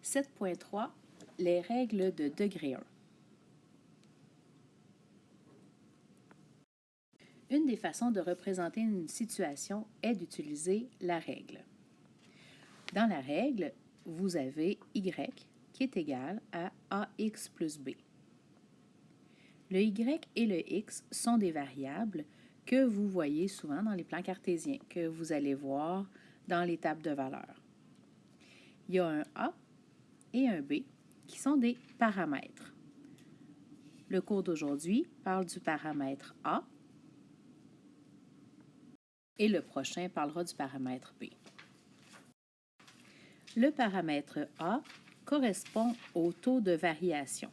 7.3 Les règles de degré 1. Une des façons de représenter une situation est d'utiliser la règle. Dans la règle, vous avez y qui est égal à ax plus b. Le y et le x sont des variables que vous voyez souvent dans les plans cartésiens, que vous allez voir dans les tables de valeurs. Il y a un a et un b qui sont des paramètres. Le cours d'aujourd'hui parle du paramètre a et le prochain parlera du paramètre b. Le paramètre a correspond au taux de variation.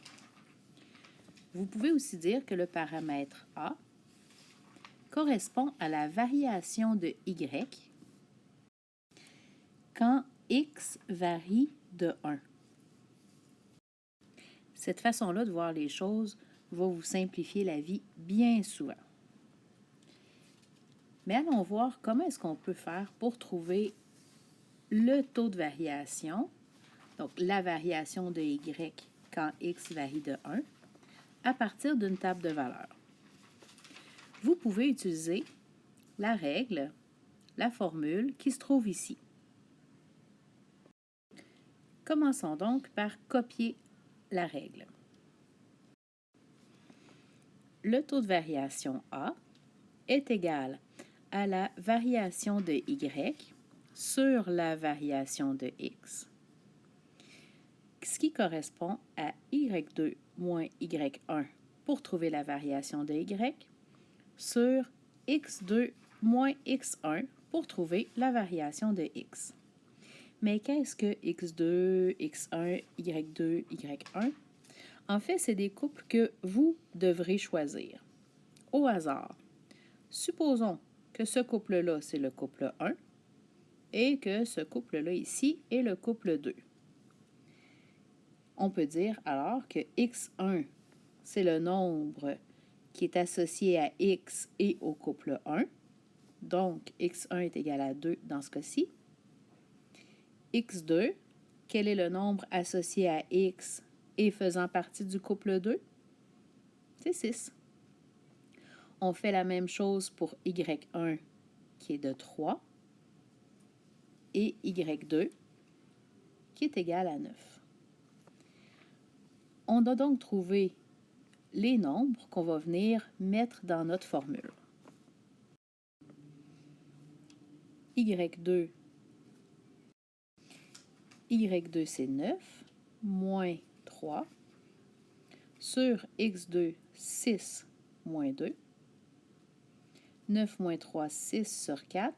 Vous pouvez aussi dire que le paramètre a correspond à la variation de y quand x varie de 1. Cette façon-là de voir les choses va vous simplifier la vie bien souvent. Mais allons voir comment est-ce qu'on peut faire pour trouver le taux de variation, donc la variation de y quand x varie de 1, à partir d'une table de valeurs. Vous pouvez utiliser la règle, la formule qui se trouve ici. Commençons donc par copier la règle. Le taux de variation A est égal à la variation de y sur la variation de x, ce qui correspond à y2 moins y1 pour trouver la variation de y, sur x2 moins x1 pour trouver la variation de x. Mais qu'est-ce que x2, x1, y2, y1? En fait, c'est des couples que vous devrez choisir au hasard. Supposons que ce couple-là, c'est le couple 1 et que ce couple-là ici est le couple 2. On peut dire alors que x1, c'est le nombre qui est associé à x et au couple 1. Donc, x1 est égal à 2 dans ce cas-ci. x2, quel est le nombre associé à x et faisant partie du couple 2? C'est 6. On fait la même chose pour y1 qui est de 3 et y2 qui est égal à 9. On doit donc trouver les nombres qu'on va venir mettre dans notre formule. y2, c'est 9, moins 3, sur x2, 6, moins 2, 9 moins 3, 6 sur 4.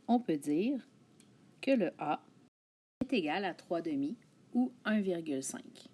On peut dire que le A est égal à 3/2 ou 1,5.